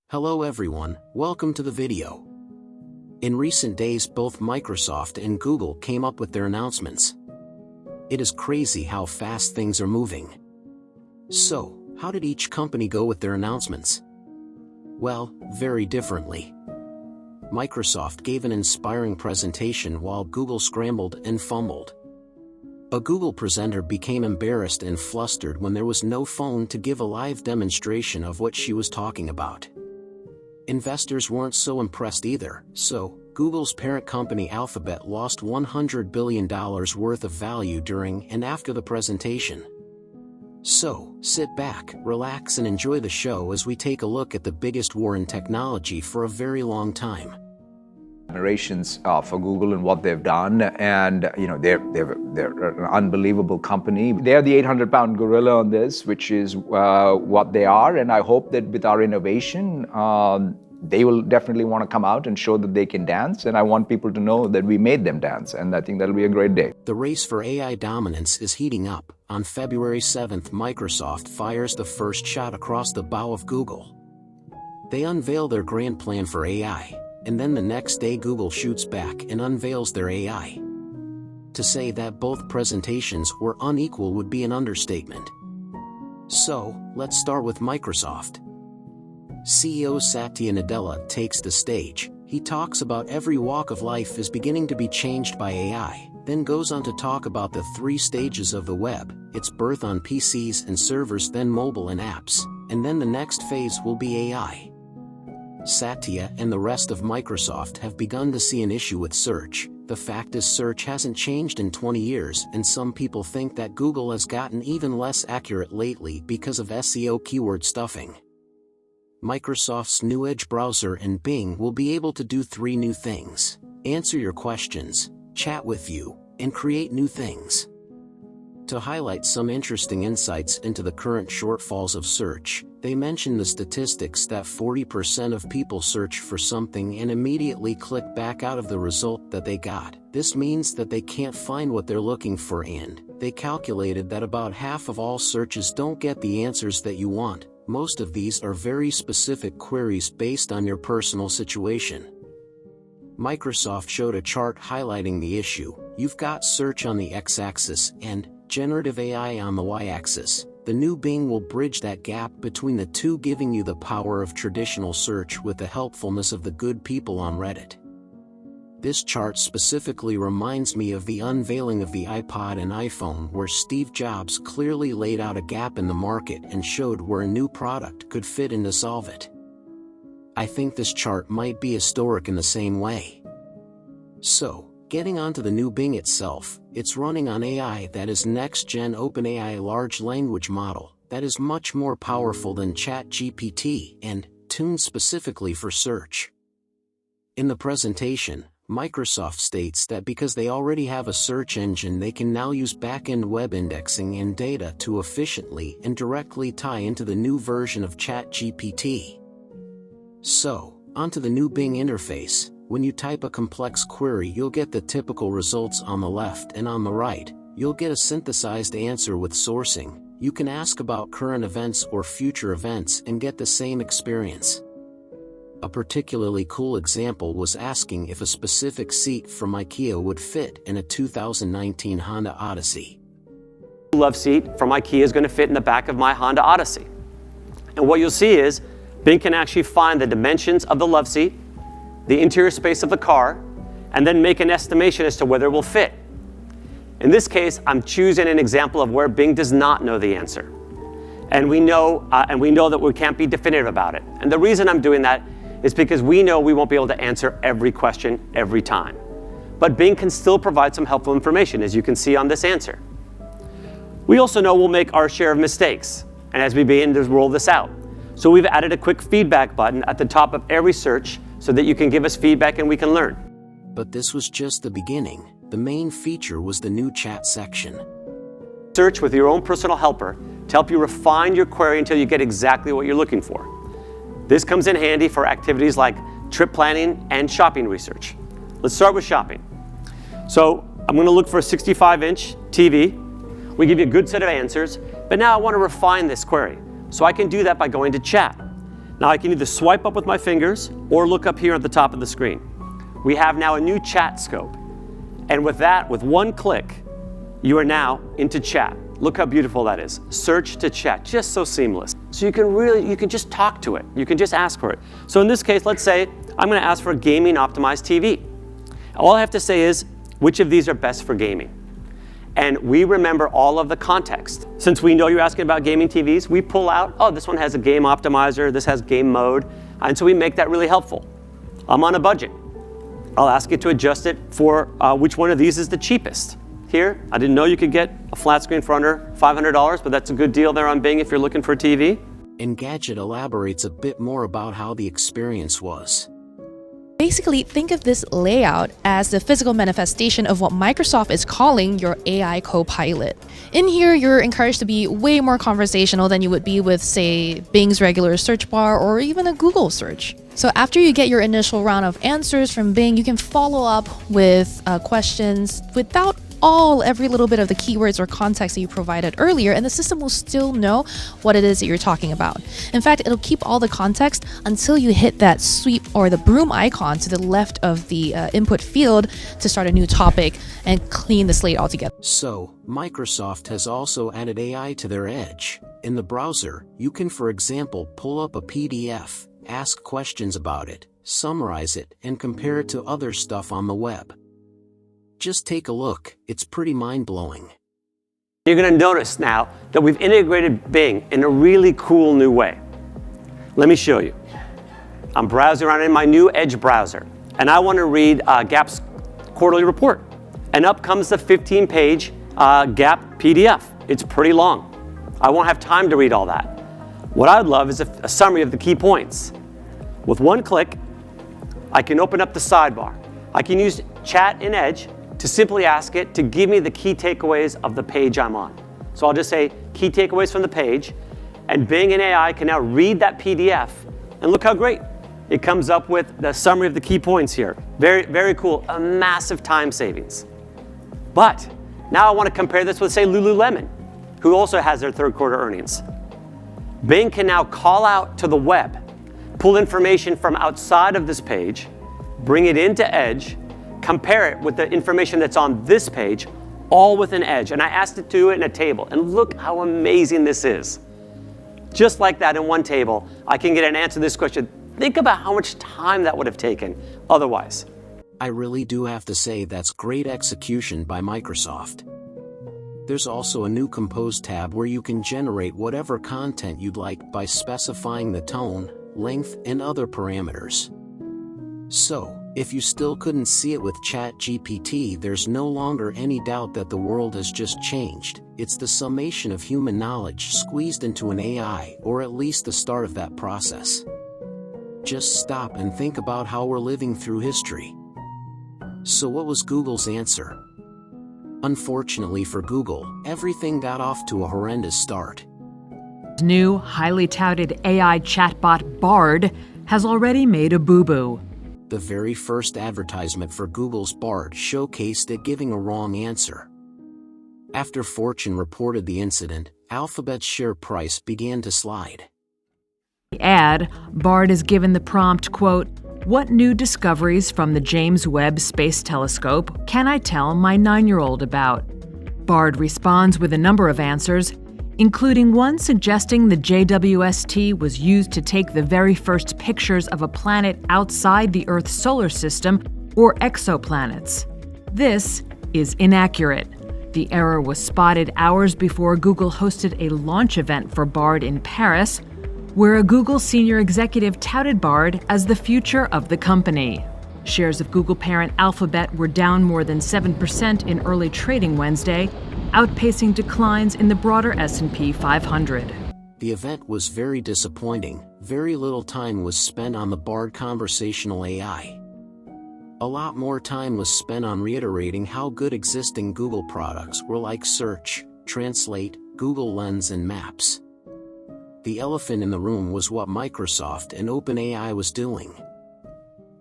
Hello everyone, welcome to the video. In recent days both Microsoft and Google came up with their announcements. It is crazy how fast things are moving. So, how did each company go with their announcements? Well, very differently. Microsoft gave an inspiring presentation while Google scrambled and fumbled. A Google presenter became embarrassed and flustered when there was no phone to give a live demonstration of what she was talking about. Investors weren't so impressed either, so Google's parent company Alphabet lost $100 billion worth of value during and after the presentation. So, sit back, relax and enjoy the show as we take a look at the biggest war in technology for a very long time. Admirations for Google and what they've done, and they're an unbelievable company. They're the 800-pound gorilla on this, which is what they are, and I hope that with our innovation, they will definitely want to come out and show that they can dance, and I want people to know that we made them dance, and I think that'll be a great day. The race for AI dominance is heating up. On February 7th, Microsoft fires the first shot across the bow of Google. They unveil their grand plan for AI. And then the next day Google shoots back and unveils their AI. To say that both presentations were unequal would be an understatement. So, let's start with Microsoft. CEO Satya Nadella takes the stage. He talks about every walk of life is beginning to be changed by AI, then goes on to talk about the 3 stages of the web, its birth on PCs and servers, then mobile and apps, and then the next phase will be AI. Satya and the rest of Microsoft have begun to see an issue with search. The fact is search hasn't changed in 20 years, and some people think that Google has gotten even less accurate lately because of SEO keyword stuffing. Microsoft's new Edge browser and Bing will be able to do 3 new things: answer your questions, chat with you, and create new things. To highlight some interesting insights into the current shortfalls of search, they mention the statistics that 40% of people search for something and immediately click back out of the result that they got. This means that they can't find what they're looking for, and they calculated that about half of all searches don't get the answers that you want. Most of these are very specific queries based on your personal situation. Microsoft showed a chart highlighting the issue. You've got search on the x-axis and generative AI on the y-axis. The new Bing will bridge that gap between the two, giving you the power of traditional search with the helpfulness of the good people on Reddit. This chart specifically reminds me of the unveiling of the iPod and iPhone, where Steve Jobs clearly laid out a gap in the market and showed where a new product could fit in to solve it. I think this chart might be historic in the same way. So, getting onto the new Bing itself, it's running on AI that is next-gen OpenAI large language model that is much more powerful than ChatGPT and tuned specifically for search. In the presentation, Microsoft states that because they already have a search engine, they can now use back-end web indexing and data to efficiently and directly tie into the new version of ChatGPT. So, onto the new Bing interface. When you type a complex query, you'll get the typical results on the left, and on the right, you'll get a synthesized answer with sourcing. You can ask about current events or future events and get the same experience. A particularly cool example was asking if a specific seat from IKEA would fit in a 2019 Honda Odyssey. The love seat from IKEA is going to fit in the back of my Honda Odyssey. And what you'll see is Bing can actually find the dimensions of the love seat, the interior space of the car, and then make an estimation as to whether it will fit. In this case, I'm choosing an example of where Bing does not know the answer. And we know that we can't be definitive about it. And the reason I'm doing that is because we know we won't be able to answer every question every time. But Bing can still provide some helpful information, as you can see on this answer. We also know we'll make our share of mistakes, and as we begin to roll this out. So we've added a quick feedback button at the top of every search so that you can give us feedback and we can learn. But this was just the beginning. The main feature was the new chat section. Search with your own personal helper to help you refine your query until you get exactly what you're looking for. This comes in handy for activities like trip planning and shopping research. Let's start with shopping. So I'm going to look for a 65-inch TV. We give you a good set of answers, but now I want to refine this query. So I can do that by going to chat. Now I can either swipe up with my fingers or look up here at the top of the screen. We have now a new chat scope. And with that, with one click, you are now into chat. Look how beautiful that is. Search to chat, just so seamless. So you can just talk to it. You can just ask for it. So in this case, let's say I'm going to ask for a gaming optimized TV. All I have to say is, which of these are best for gaming? And we remember all of the context. Since we know you're asking about gaming TVs, we pull out, oh, this one has a game optimizer, this has game mode, and so we make that really helpful. I'm on a budget. I'll ask it to adjust it for which one of these is the cheapest. Here, I didn't know you could get a flat screen for under $500, but that's a good deal there on Bing if you're looking for a TV. Engadget elaborates a bit more about how the experience was. Basically, think of this layout as the physical manifestation of what Microsoft is calling your AI co-pilot. In here, you're encouraged to be way more conversational than you would be with, say, Bing's regular search bar or even a Google search. So after you get your initial round of answers from Bing, you can follow up with questions without every little bit of the keywords or context that you provided earlier, and the system will still know what it is that you're talking about. In fact, it'll keep all the context until you hit that sweep or the broom icon to the left of the input field to start a new topic and clean the slate altogether. So, Microsoft has also added AI to their Edge. In the browser, you can, for example, pull up a PDF, ask questions about it, summarize it, and compare it to other stuff on the web. Just take a look, it's pretty mind-blowing. You're going to notice now that we've integrated Bing in a really cool new way. Let me show you. I'm browsing around in my new Edge browser, and I want to read Gap's quarterly report. And up comes the 15-page Gap PDF. It's pretty long. I won't have time to read all that. What I'd love is a summary of the key points. With one click, I can open up the sidebar. I can use chat in Edge to simply ask it to give me the key takeaways of the page I'm on. So I'll just say key takeaways from the page, and Bing and AI can now read that PDF, and look how great. It comes up with the summary of the key points here. Very, very cool, a massive time savings. But now I want to compare this with, say, Lululemon, who also has their third quarter earnings. Bing can now call out to the web, pull information from outside of this page, bring it into Edge, compare it with the information that's on this page, all within Edge. And I asked it to do it in a table. And look how amazing this is. Just like that in one table, I can get an answer to this question. Think about how much time that would have taken otherwise. I really do have to say that's great execution by Microsoft. There's also a new Compose tab where you can generate whatever content you'd like by specifying the tone, length, and other parameters. So, if you still couldn't see it with ChatGPT, there's no longer any doubt that the world has just changed. It's the summation of human knowledge squeezed into an AI, or at least the start of that process. Just stop and think about how we're living through history. So what was Google's answer? Unfortunately for Google, everything got off to a horrendous start. New, highly touted AI chatbot Bard has already made a boo-boo. The very first advertisement for Google's Bard showcased it giving a wrong answer. After Fortune reported the incident, Alphabet's share price began to slide. The ad, Bard is given the prompt, quote, "What new discoveries from the James Webb Space Telescope can I tell my 9-year-old about?" Bard responds with a number of answers, including one suggesting the JWST was used to take the very first pictures of a planet outside the Earth's solar system, or exoplanets. This is inaccurate. The error was spotted hours before Google hosted a launch event for Bard in Paris, where a Google senior executive touted Bard as the future of the company. Shares of Google parent Alphabet were down more than 7% in early trading Wednesday, outpacing declines in the broader S&P 500. The event was very disappointing. Very little time was spent on the Bard conversational AI. A lot more time was spent on reiterating how good existing Google products were, like Search, Translate, Google Lens, and Maps. The elephant in the room was what Microsoft and OpenAI was doing.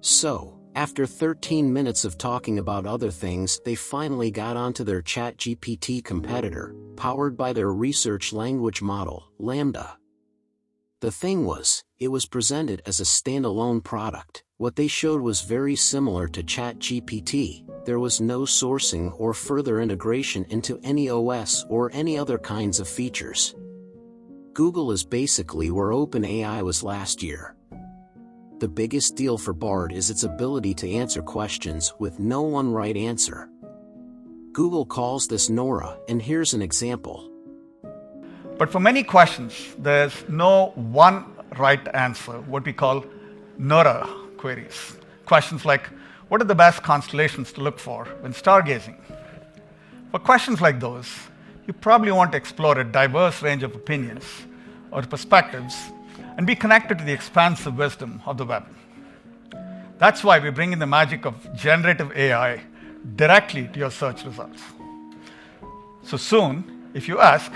So, after 13 minutes of talking about other things, they finally got onto their ChatGPT competitor, powered by their research language model, Lambda. The thing was, it was presented as a standalone product. What they showed was very similar to ChatGPT. There was no sourcing or further integration into any OS or any other kinds of features. Google is basically where OpenAI was last year. The biggest deal for Bard is its ability to answer questions with no one right answer. Google calls this Nora, and here's an example. But for many questions, there's no one right answer, what we call Nora queries. Questions like, what are the best constellations to look for when stargazing? For questions like those, you probably want to explore a diverse range of opinions or perspectives and be connected to the expansive wisdom of the web. That's why we bring in the magic of generative AI directly to your search results. So soon, if you ask,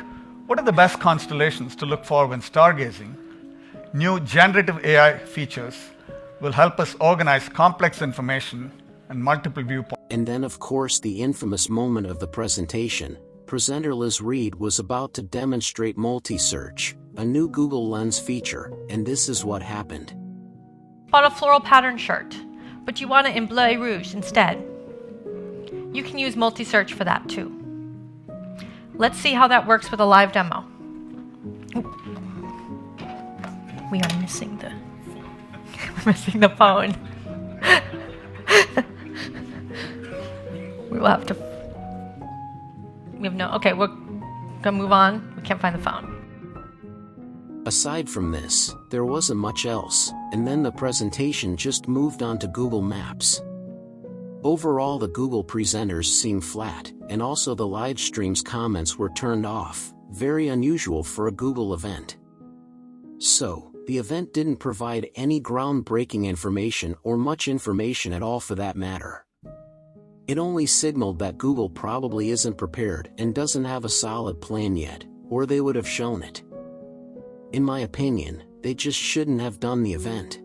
what are the best constellations to look for when stargazing? New generative AI features will help us organize complex information and multiple viewpoints. And then of course the infamous moment of the presentation. Presenter Liz Reed was about to demonstrate multi-search, a new Google Lens feature, and this is what happened. Bought a floral pattern shirt, but you want it in bleu rouge instead. You can use multi-search for that too. Let's see how that works with a live demo. Ooh. We are missing the phone. We will have to. We have no. Okay, we're gonna move on. We can't find the phone. Aside from this, there wasn't much else, and then the presentation just moved on to Google Maps. Overall, the Google presenters seemed flat, and also the live stream's comments were turned off, very unusual for a Google event. So, the event didn't provide any groundbreaking information or much information at all for that matter. It only signaled that Google probably isn't prepared and doesn't have a solid plan yet, or they would have shown it. In my opinion, they just shouldn't have done the event.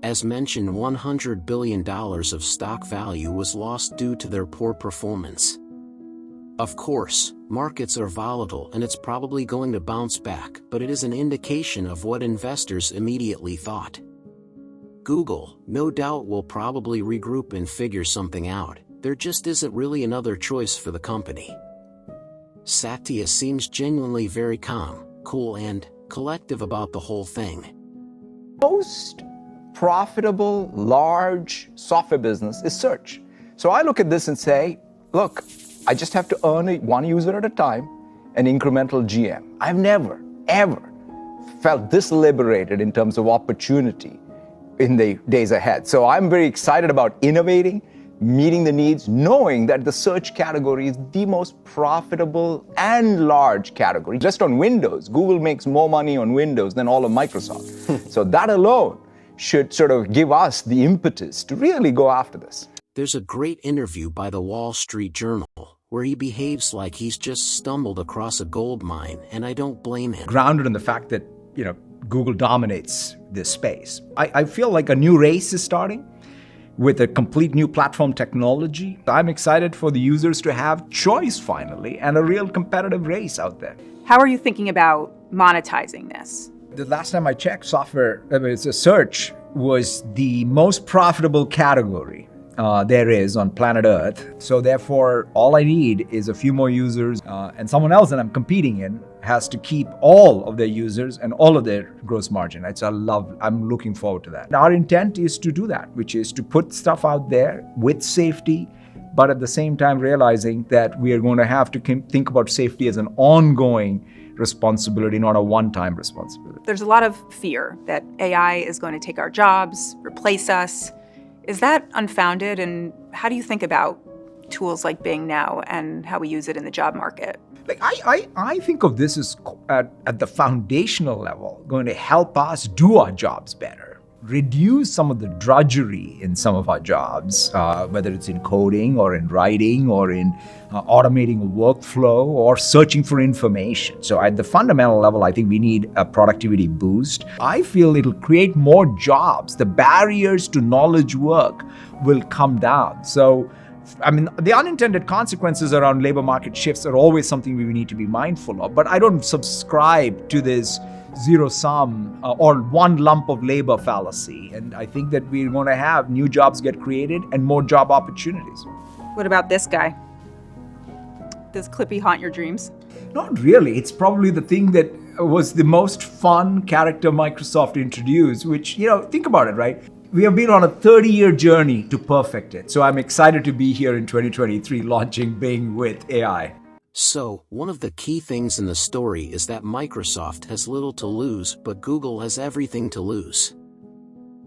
As mentioned, $100 billion of stock value was lost due to their poor performance. Of course, markets are volatile and it's probably going to bounce back, but it is an indication of what investors immediately thought. Google, no doubt, will probably regroup and figure something out. There just isn't really another choice for the company. Satya seems genuinely very calm, cool and collective about the whole thing. Most profitable, large software business is search. So I look at this and say, look, I just have to earn one user at a time, an incremental GM. I've never, ever felt this liberated in terms of opportunity in the days ahead. So I'm very excited about innovating, meeting the needs, knowing that the search category is the most profitable and large category. Just on Windows, Google makes more money on Windows than all of Microsoft. So that alone should sort of give us the impetus to really go after this. There's a great interview by the Wall Street Journal where he behaves like he's just stumbled across a gold mine, and I don't blame him. Grounded in the fact that, Google dominates this space. I feel like a new race is starting with a complete new platform technology. I'm excited for the users to have choice finally and a real competitive race out there. How are you thinking about monetizing this? The last time I checked, search was the most profitable category there is on planet Earth. So therefore, all I need is a few more users, and someone else that I'm competing in has to keep all of their users and all of their gross margin. I'm looking forward to that. Our intent is to do that, which is to put stuff out there with safety, but at the same time realizing that we are going to have to think about safety as an ongoing responsibility, not a one-time responsibility. There's a lot of fear that AI is going to take our jobs, replace us. Is that unfounded? And how do you think about tools like Bing now and how we use it in the job market? I think of this as at the foundational level going to help us do our jobs better, reduce some of the drudgery in some of our jobs, whether it's in coding or in writing or in automating a workflow or searching for information. So at the fundamental level, I think we need a productivity boost. I feel it'll create more jobs. The barriers to knowledge work will come down. So the unintended consequences around labor market shifts are always something we need to be mindful of, but I don't subscribe to this zero sum or one lump of labor fallacy. And I think that we're going to have new jobs get created and more job opportunities. What about this guy? Does Clippy haunt your dreams? Not really. It's probably the thing that was the most fun character Microsoft introduced, which, think about it, right? We have been on a 30-year journey to perfect it. So I'm excited to be here in 2023 launching Bing with AI. So, one of the key things in the story is that Microsoft has little to lose, but Google has everything to lose.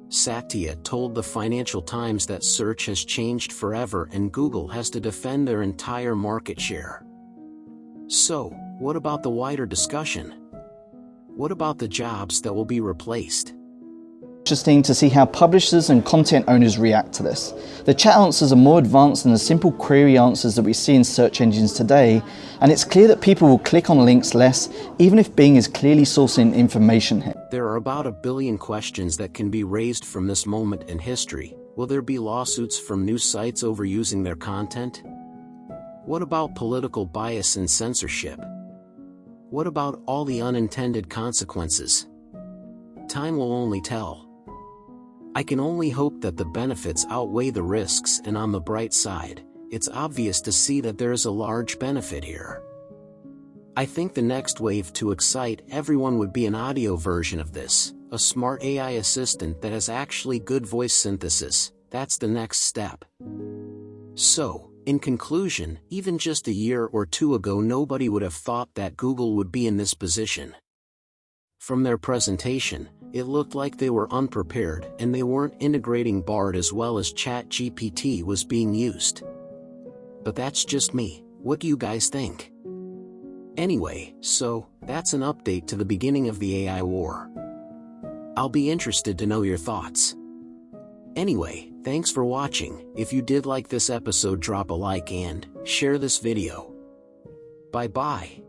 Satya told the Financial Times that search has changed forever and Google has to defend their entire market share. So, what about the wider discussion? What about the jobs that will be replaced? Interesting to see how publishers and content owners react to this. The chat answers are more advanced than the simple query answers that we see in search engines today, and it's clear that people will click on links less, even if Bing is clearly sourcing information here. There are about 1 billion questions that can be raised from this moment in history. Will there be lawsuits from news sites overusing their content? What about political bias and censorship? What about all the unintended consequences? Time will only tell. I can only hope that the benefits outweigh the risks, and on the bright side, it's obvious to see that there is a large benefit here. I think the next wave to excite everyone would be an audio version of this, a smart AI assistant that has actually good voice synthesis. That's the next step. So, in conclusion, even just a year or two ago nobody would have thought that Google would be in this position. From their presentation, it looked like they were unprepared and they weren't integrating Bard as well as ChatGPT was being used. But that's just me. What do you guys think? Anyway, so, that's an update to the beginning of the AI war. I'll be interested to know your thoughts. Anyway, thanks for watching. If you did like this episode, drop a like and share this video. Bye-bye.